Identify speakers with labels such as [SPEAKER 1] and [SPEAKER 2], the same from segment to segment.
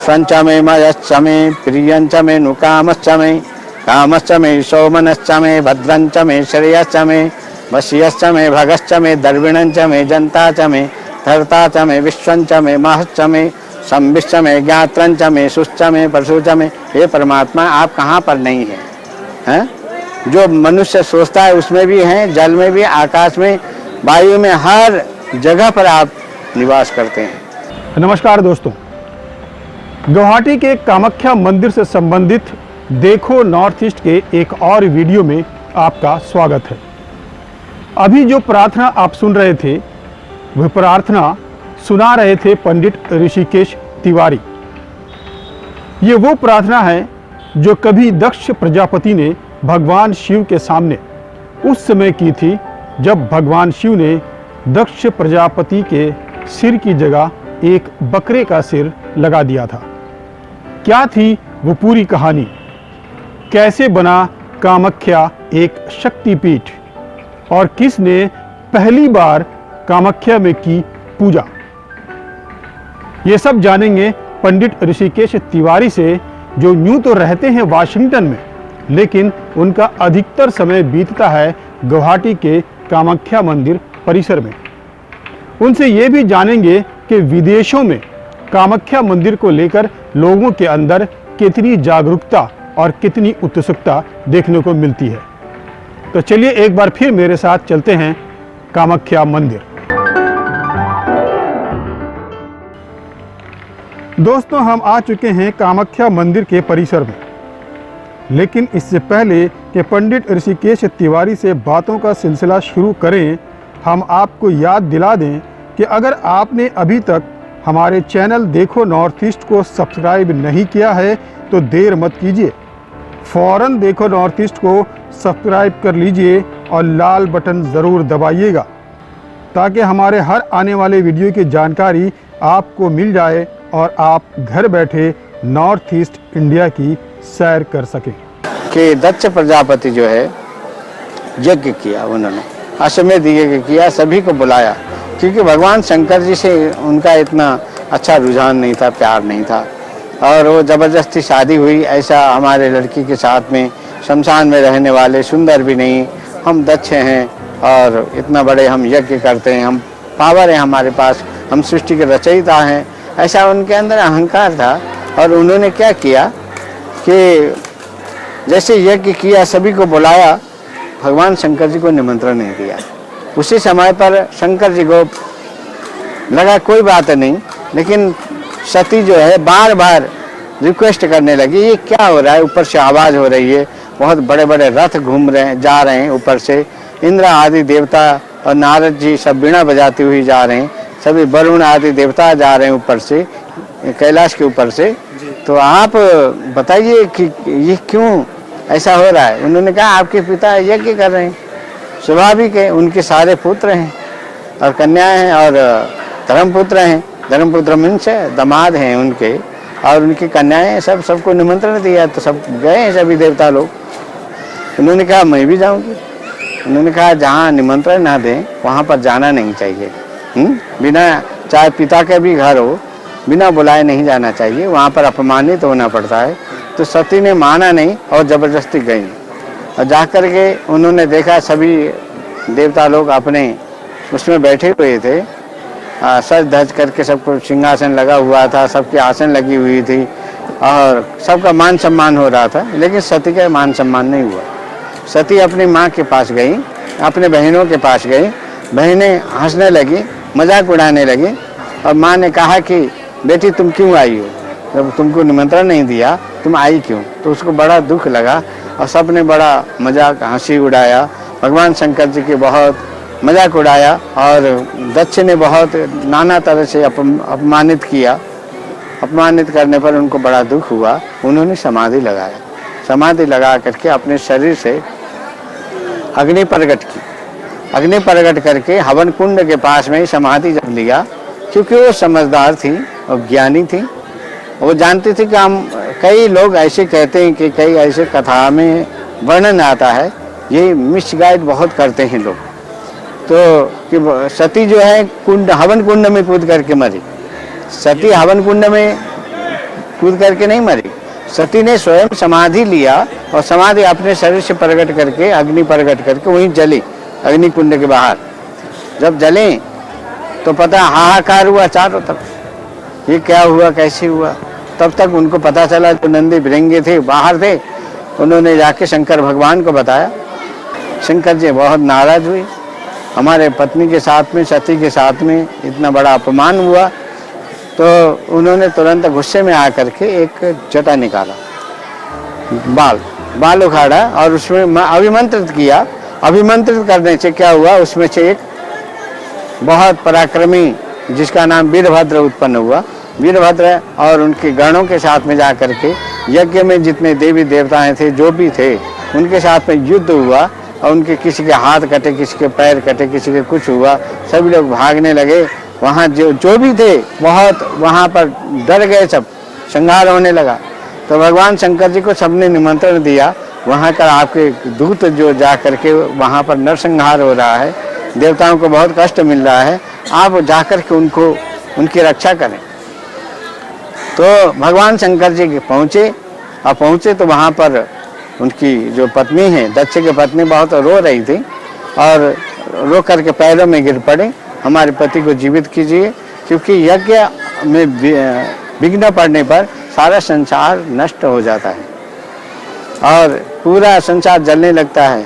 [SPEAKER 1] संच मे मयश्च मे प्रियंच मे नुकामश्च मे कामश्च मे सोमनश्च मे भद्रंच मे श्रेयश्च मे वश्यश्च मे भगश्च मे दर्विणंच मे जंता च मे धर्ता च मे विश्वंच मे महश्च मे संविश्च में ज्ञात्रंच में सुश्च में परशुच में। हे परमात्मा, आप कहाँ पर नहीं हैं? हैं? जो मनुष्य सोचता है उसमें भी हैं, जल में भी, आकाश में, वायु में, हर जगह पर आप निवास करते हैं।
[SPEAKER 2] नमस्कार दोस्तों, गुवाहाटी के कामाख्या मंदिर से संबंधित देखो नॉर्थ ईस्ट के एक और वीडियो में आपका स्वागत है। अभी जो प्रार्थना आप सुन रहे थे वह प्रार्थना सुना रहे थे पंडित ऋषिकेश तिवारी। ये वो प्रार्थना है जो कभी दक्ष प्रजापति ने भगवान शिव के सामने उस समय की थी जब भगवान शिव ने दक्ष प्रजापति के सिर की जगह एक बकरे का सिर लगा दिया था। क्या थी वो पूरी कहानी? कैसे बना कामाख्या एक शक्तिपीठ और किसने पहली बार कामाख्या में की पूजा? ये सब जानेंगे पंडित ऋषिकेश तिवारी से, जो यूं तो रहते हैं वाशिंगटन में, लेकिन उनका अधिकतर समय बीतता है गुवाहाटी के कामाख्या मंदिर परिसर में। उनसे ये भी जानेंगे कि विदेशों में कामाख्या मंदिर को लेकर लोगों के अंदर कितनी जागरूकता और कितनी उत्सुकता देखने को मिलती है। तो चलिए एक बार फिर मेरे साथ चलते हैं कामाख्या मंदिर। दोस्तों, हम आ चुके हैं कामाख्या मंदिर के परिसर में, लेकिन इससे पहले कि पंडित ऋषिकेश तिवारी से बातों का सिलसिला शुरू करें, हम आपको याद दिला दें कि अगर आपने अभी तक हमारे चैनल देखो नॉर्थ ईस्ट को सब्सक्राइब नहीं किया है तो देर मत कीजिए, फ़ौरन देखो नॉर्थ ईस्ट को सब्सक्राइब कर लीजिए और लाल बटन ज़रूर दबाइएगा ताकि हमारे हर आने वाले वीडियो की जानकारी आपको मिल जाए और आप घर बैठे नॉर्थ ईस्ट इंडिया की सैर कर सकें।
[SPEAKER 1] कि दक्ष प्रजापति जो है यज्ञ किया, उन्होंने अश्वमेध यज्ञ किया, सभी को बुलाया, क्योंकि भगवान शंकर जी से उनका इतना अच्छा रुझान नहीं था, प्यार नहीं था, और वो ज़बरदस्ती शादी हुई। ऐसा हमारे लड़की के साथ में शमशान में रहने वाले सुंदर भी नहीं, हम दक्ष हैं और इतना बड़े हम यज्ञ करते हैं, हम पावर है हमारे पास, हम सृष्टि के रचयिता हैं, ऐसा उनके अंदर अहंकार था। और उन्होंने क्या किया कि जैसे यज्ञ किया, सभी को बुलाया, भगवान शंकर जी को निमंत्रण नहीं दिया। उसी समय पर शंकर जी को लगा कोई बात नहीं, लेकिन सती जो है बार बार रिक्वेस्ट करने लगी, ये क्या हो रहा है? ऊपर से आवाज़ हो रही है, बहुत बड़े बड़े रथ घूम रहे हैं, जा रहे हैं ऊपर से, इंद्र आदि देवता और नारद जी सब बीणा बजाती हुई जा रहे हैं, सभी वरुण आदि देवता जा रहे हैं ऊपर से, कैलाश के ऊपर से। तो आप बताइए कि ये क्यों ऐसा हो रहा है? उन्होंने कहा आपके पिता यज्ञ कर रहे हैं, स्वाभाविक है, उनके सारे पुत्र हैं और कन्याएं हैं और धर्मपुत्र हैं, धर्मपुत्र मीन्स दामाद हैं उनके, और उनकी कन्याएं, सबको निमंत्रण दिया, तो सब गए हैं सभी देवता लोग। उन्होंने कहा मैं भी जाऊंगी। उन्होंने कहा जहाँ निमंत्रण ना दें वहाँ पर जाना नहीं चाहिए, बिना, चाहे पिता के भी घर हो, बिना बुलाए नहीं जाना चाहिए, वहाँ पर अपमानित होना पड़ता है। तो सती ने माना नहीं और ज़बरदस्ती गई, और जा कर के उन्होंने देखा सभी देवता लोग अपने उसमें बैठे हुए थे, सज धज करके, सबको सिंहासन लगा हुआ था, सबकी आसन लगी हुई थी और सबका मान सम्मान हो रहा था, लेकिन सती का मान सम्मान नहीं हुआ। सती अपनी माँ के पास गई, अपने बहनों के पास गई, बहनें हंसने लगी, मजाक उड़ाने लगी, और माँ ने कहा कि बेटी तुम क्यों आई हो? जब तुमको निमंत्रण नहीं दिया तुम आई क्यों? तो उसको बड़ा दुख लगा और सब ने बड़ा मजाक हंसी उड़ाया, भगवान शंकर जी के बहुत मजाक उड़ाया, और दक्ष ने बहुत नाना तरह से अपमानित किया। अपमानित करने पर उनको बड़ा दुख हुआ, उन्होंने समाधि लगाया, समाधि लगा करके अपने शरीर से अग्नि प्रकट की, अग्नि प्रकट करके हवन कुंड के पास में ही समाधि जब लिया, क्योंकि वो समझदार थी और ज्ञानी थी, वो जानती थी कि हम, कई लोग ऐसे कहते हैं कि कई ऐसे कथा में वर्णन आता है, ये मिसगाइड बहुत करते हैं लोग, तो कि सती जो है कुंड, हवन कुंड में कूद करके मरी। सती हवन कुंड में कूद करके नहीं मरी। सती ने स्वयं समाधि लिया और समाधि अपने शरीर से प्रकट करके, अग्नि प्रकट करके वहीं जली अग्नि कुंड के बाहर। जब जले तो पता हाहाकार हुआ चारों तरफ, ये क्या हुआ, कैसे हुआ। तब तक उनको पता चला, जो नंदी भृंगी थे बाहर थे, उन्होंने जाके शंकर भगवान को बताया। शंकर जी बहुत नाराज हुए, हमारे पत्नी के साथ में, सती के साथ में इतना बड़ा अपमान हुआ। तो उन्होंने तुरंत गुस्से में आकर के एक जटा निकाला, बाल उखाड़ा और उसमें अभिमंत्रित किया। अभिमंत्रित करने से क्या हुआ, उसमें से एक बहुत पराक्रमी जिसका नाम वीरभद्र उत्पन्न हुआ। वीरभद्र और उनके गणों के साथ में जाकर के यज्ञ में जितने देवी देवताएं थे, जो भी थे, उनके साथ में युद्ध हुआ और उनके किसी के हाथ कटे, किसी के पैर कटे, किसी के कुछ हुआ। सभी लोग भागने लगे। वहाँ जो भी थे बहुत वहाँ पर डर गए, सब संहार होने लगा। तो भगवान शंकर जी को सबने निमंत्रण दिया, वहाँ का आपके दूत जो जा करके वहाँ पर नरसंहार हो रहा है, देवताओं को बहुत कष्ट मिल रहा है, आप जाकर के उनकी रक्षा करें। तो भगवान शंकर जी पहुँचे तो वहाँ पर उनकी जो पत्नी है, दक्ष की पत्नी, बहुत रो रही थी और रो करके पैरों में गिर पड़े, हमारे पति को जीवित कीजिए, क्योंकि यज्ञ में विघ्न पड़ने पर सारा संसार नष्ट हो जाता है और पूरा संसार जलने लगता है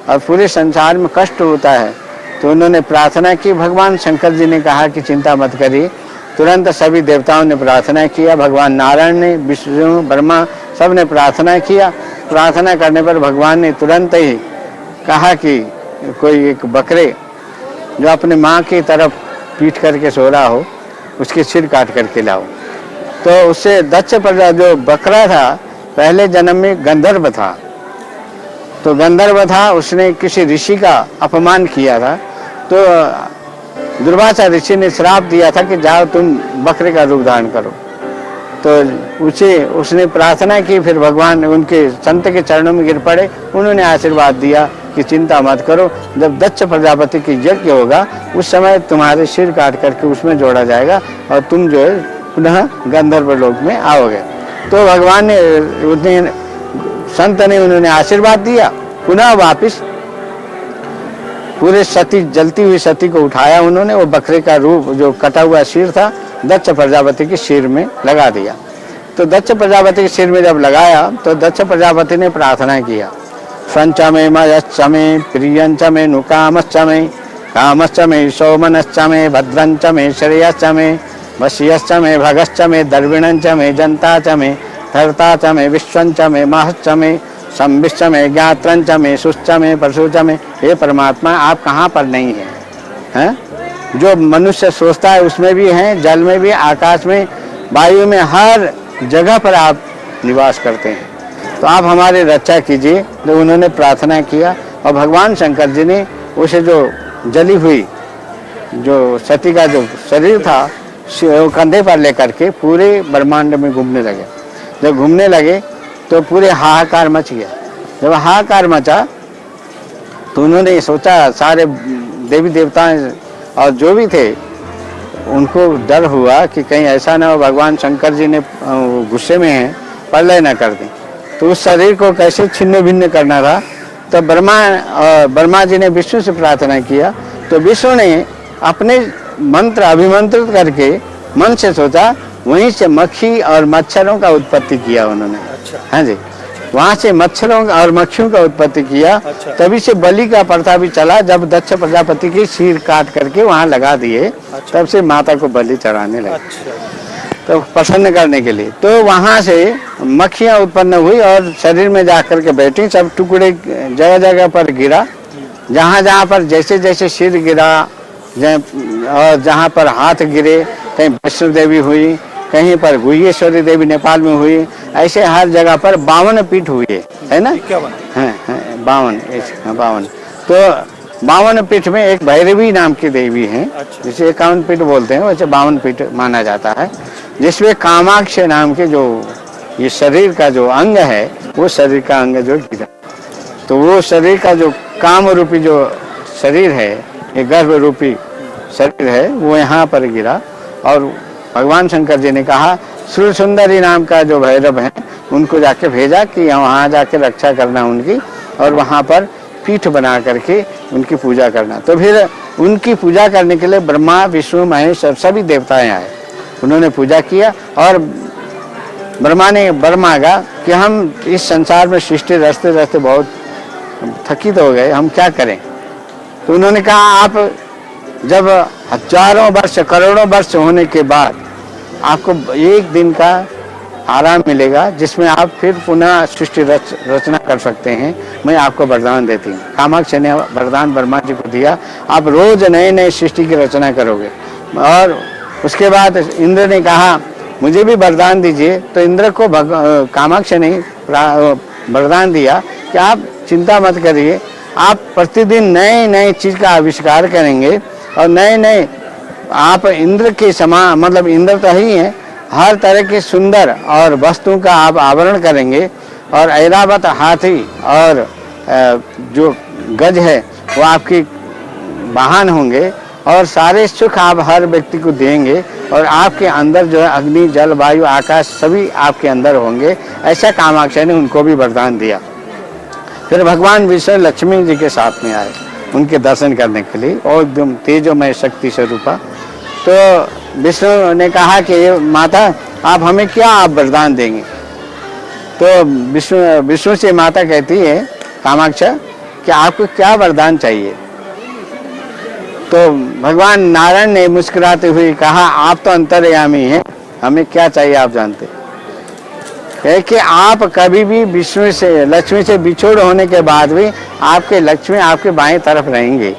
[SPEAKER 1] और पूरे संसार में कष्ट होता है। तो उन्होंने प्रार्थना की। भगवान शंकर जी ने कहा कि चिंता मत करिए। तुरंत सभी देवताओं ने प्रार्थना किया, भगवान नारायण ने, विष्णु, ब्रह्मा, सब ने प्रार्थना किया। प्रार्थना करने पर भगवान ने तुरंत ही कहा कि कोई एक बकरे जो अपने माँ की तरफ पीठ करके सो रहा हो, उसके सिर काट करके लाओ। तो उससे दक्ष प्रजा जो बकरा था, पहले जन्म में गंधर्व था। तो गंधर्व था, उसने किसी ऋषि का अपमान किया था। तो दुर्वासा ऋषि ने श्राप दिया था कि जाओ तुम बकरे का रूप धारण करो। तो उसने प्रार्थना की। फिर भगवान उनके संत के चरणों में गिर पड़े, उन्होंने आशीर्वाद दिया कि चिंता मत करो, जब दक्ष प्रजापति की यज्ञ होगा उस समय तुम्हारे सिर काट करके उसमें जोड़ा जाएगा और तुम जो है पुनः गंधर्व लोक में आओगे। तो भगवान ने संत ने उन्होंने आशीर्वाद दिया। पुनः वापिस पूरे सती, जलती हुई सती को उठाया उन्होंने, वो बकरे का रूप जो कटा हुआ सिर था दक्ष प्रजापति के सिर में लगा दिया। तो दक्ष प्रजापति के सिर में जब लगाया तो दक्ष प्रजापति ने प्रार्थना किया, स्वंच मे मयश्च मे प्रियंच मे नुकामश्च मे कामश्च मे सौमनश्च मे भद्रंच मे श्रेयश्च मे वश्यश्च मे भगश्च मे दर्विणंच मे जनता च मे धर्ता च मे विश्वंच मे महश्च मे संविश्च मे ज्ञात्रंच मे सुश्च मे परशुच मे। हे परमात्मा, आप कहाँ पर नहीं हैं? जो मनुष्य सोचता है उसमें भी हैं, जल में भी, आकाश में, वायु में, हर जगह पर आप निवास करते हैं। तो आप हमारी रक्षा कीजिए। तो उन्होंने प्रार्थना किया और भगवान शंकर जी ने उसे जो जली हुई जो सती का जो शरीर था कंधे पर लेकर के पूरे ब्रह्मांड में घूमने लगे। जब घूमने लगे तो पूरे हाहाकार मच गया। जब हाहाकार मचा तो उन्होंने सोचा, सारे देवी देवता और जो भी थे उनको डर हुआ कि कहीं ऐसा ना हो भगवान शंकर जी ने गुस्से में हैं, प्रलय न कर दें। तो उस शरीर को कैसे छिन्न भिन्न करना था। तो ब्रह्मा जी ने विष्णु से प्रार्थना किया। तो विष्णु ने अपने मंत्र अभिमंत्रित करके मन से सोचा, वहीं से मक्खी और मच्छरों का उत्पत्ति किया उन्होंने।
[SPEAKER 2] अच्छा।
[SPEAKER 1] हाँ जी, वहाँ से मच्छरों और मक्खियों का उत्पत्ति किया।
[SPEAKER 2] अच्छा।
[SPEAKER 1] तभी से बलि का प्रथा भी चला। जब दक्ष प्रजापति की सिर काट करके वहाँ लगा दिए,
[SPEAKER 2] अच्छा।
[SPEAKER 1] तब से माता को बलि चढ़ाने लगे।
[SPEAKER 2] अच्छा।
[SPEAKER 1] तो प्रसन्न करने के लिए। तो वहाँ से मक्खियाँ उत्पन्न हुई और शरीर में जाकर के बैठी। सब टुकड़े जगह जगह पर गिरा, जहाँ जहाँ पर जैसे जैसे सिर गिरा और जहाँ पर हाथ गिरे, कहीं वैष्णो देवी हुई, कहीं पर गुह्येश्वरी देवी नेपाल में हुई, ऐसे हर जगह पर 52 पीठ हुए, है ना? 52। तो 52 पीठ में एक भैरवी नाम की देवी है।
[SPEAKER 2] अच्छा।
[SPEAKER 1] जिसे 51 पीठ बोलते हैं, वैसे 52 पीठ माना जाता है। जिसमें कामाक्ष नाम के जो ये शरीर का जो अंग है, वो शरीर का अंग जो गिरा, तो वो शरीर का जो काम रूपी जो शरीर है, ये गर्भ रूपी शरीर है, वो यहाँ पर गिरा। और भगवान शंकर जी ने कहा सूर्य सुंदरी नाम का जो भैरव है उनको जाके भेजा कि वहाँ जाके रक्षा करना उनकी, और वहाँ पर पीठ बना करके उनकी पूजा करना। तो फिर उनकी पूजा करने के लिए ब्रह्मा विष्णु महेश और सभी देवताएं आए, उन्होंने पूजा किया। और ब्रह्मा ने वर मांगा कि हम इस संसार में सृष्टि रचते रचते बहुत थकित हो गए, हम क्या करें। तो उन्होंने कहा आप जब हजारों वर्ष करोड़ों वर्ष होने के बाद आपको एक दिन का आराम मिलेगा जिसमें आप फिर पुनः सृष्टि रचना कर सकते हैं, मैं आपको वरदान देती हूँ। कामाक्षी ने वरदान ब्रह्मा जी को दिया, आप रोज नए नए सृष्टि की रचना करोगे। और उसके बाद इंद्र ने कहा मुझे भी वरदान दीजिए। तो इंद्र को कामाक्षी ने वरदान दिया कि आप चिंता मत करिए, आप प्रतिदिन नए नए चीज का आविष्कार करेंगे और नए नए आप इंद्र के समान, मतलब इंद्र तो ही है, हर तरह के सुंदर और वस्तुओं का आप आवरण करेंगे। और ऐरावत हाथी और जो गज है वो आपकी वाहन होंगे और सारे सुख आप हर व्यक्ति को देंगे। और आपके अंदर जो है अग्नि जल वायु आकाश सभी आपके अंदर होंगे। ऐसा कामाक्षी ने उनको भी वरदान दिया। फिर भगवान विष्णु लक्ष्मी जी के साथ में आए उनके दर्शन करने के लिए, और एकदम तेजोमय शक्ति स्वरूपा। तो विष्णु ने कहा कि माता आप हमें क्या आप वरदान देंगे। तो विष्णु से माता कहती है कामाक्षी कि आपको क्या वरदान चाहिए। तो भगवान नारायण ने मुस्कुराते हुए कहा आप तो अंतर्यामी हैं, हमें क्या चाहिए आप जानते है कि आप कभी भी विष्णु से लक्ष्मी से बिछोड़ होने के बाद भी आपके लक्ष्मी आपके बाएं तरफ रहेंगे,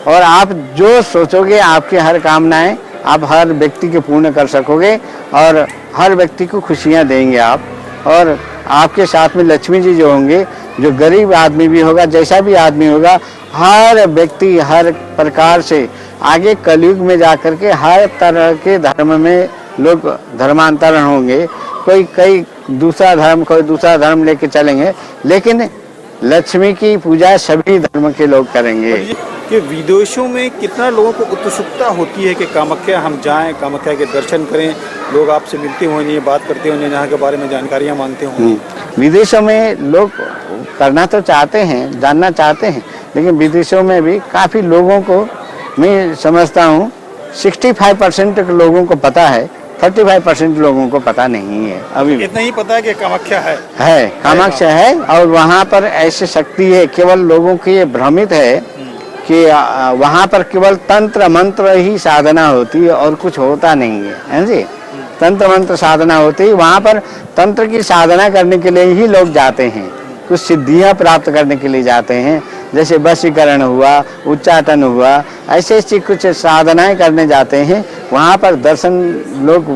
[SPEAKER 1] और आप जो सोचोगे आपकी हर कामनाएं आप हर व्यक्ति के पूर्ण कर सकोगे और हर व्यक्ति को खुशियां देंगे आप। और आपके साथ में लक्ष्मी जी जो होंगे, जो गरीब आदमी भी होगा, जैसा भी आदमी होगा, हर व्यक्ति हर प्रकार से आगे कलयुग में जाकर के हर तरह के धर्म में लोग धर्मांतरण होंगे। कोई दूसरा धर्म लेके चलेंगे, लेकिन लक्ष्मी की पूजा सभी धर्म के लोग करेंगे।
[SPEAKER 2] कि विदेशों में कितना लोगों को उत्सुकता होती है कि कामाख्या हम जाएं, कामाख्या के दर्शन करें, लोग आपसे मिलते होंगे, बात करते होंगे, यहाँ के बारे में जानकारियाँ मांगते होंगे। विदेशों में लोग करना तो चाहते हैं, जानना चाहते हैं, लेकिन विदेशों में भी काफ़ी लोगों को मैं समझता हूँ 65% लोगों को पता है, 35% लोगों को पता नहीं है। अभी इतना ही पता है कि कामाख्या है कामाख्या है, और वहाँ पर ऐसी शक्ति है। केवल लोगों की ये भ्रमित है कि वहाँ पर केवल तंत्र मंत्र ही साधना होती है और कुछ होता नहीं है जी। तंत्र मंत्र साधना होती है, वहाँ पर तंत्र की साधना करने के लिए ही लोग जाते हैं, कुछ सिद्धियाँ प्राप्त करने के लिए जाते हैं, जैसे वशीकरण हुआ, उच्चाटन हुआ, ऐसे कुछ साधनाएं करने जाते हैं। वहाँ पर दर्शन लोग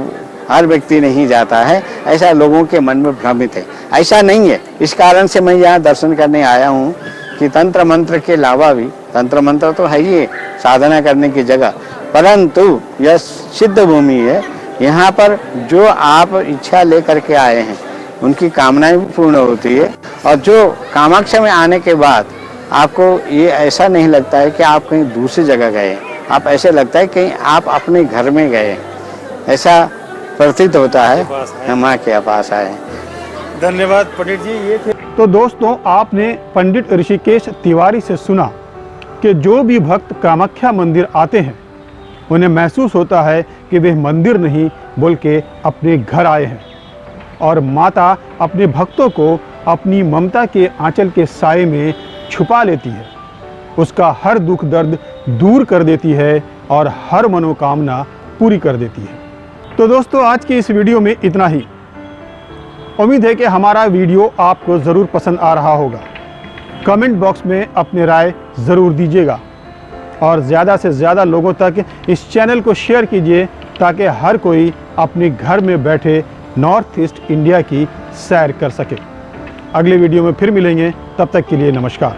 [SPEAKER 2] हर व्यक्ति नहीं जाता है, ऐसा लोगों के मन में भ्रमित है। ऐसा नहीं है, इस कारण से मैं यहाँ दर्शन करने आया हूँ कि तंत्र मंत्र के अलावा भी, तंत्र मंत्र तो है ही साधना करने की जगह, परंतु यह सिद्ध भूमि है। यहाँ पर जो आप इच्छा लेकर के आए हैं उनकी कामनाएं भी पूर्ण होती है। और जो कामाख्या में आने के बाद आपको ये ऐसा नहीं लगता है कि आप कहीं दूसरी जगह गए, आप ऐसे लगता है कि आप अपने घर में गए, ऐसा प्रतीत होता है। हम के पास आए।
[SPEAKER 3] धन्यवाद पंडित जी। ये थे
[SPEAKER 2] तो दोस्तों, आपने पंडित ऋषिकेश तिवारी से सुना कि जो भी भक्त कामाख्या मंदिर आते हैं उन्हें महसूस होता है कि वे मंदिर नहीं बल्कि अपने घर आए हैं, और माता अपने भक्तों को अपनी ममता के आंचल के साए में छुपा लेती है, उसका हर दुख दर्द दूर कर देती है और हर मनोकामना पूरी कर देती है। तो दोस्तों, आज की इस वीडियो में इतना ही। उम्मीद है कि हमारा वीडियो आपको ज़रूर पसंद आ रहा होगा। कमेंट बॉक्स में अपनी राय ज़रूर दीजिएगा और ज़्यादा से ज़्यादा लोगों तक इस चैनल को शेयर कीजिए ताकि हर कोई अपने घर में बैठे नॉर्थ ईस्ट इंडिया की सैर कर सके। अगले वीडियो में फिर मिलेंगे, तब तक के लिए नमस्कार।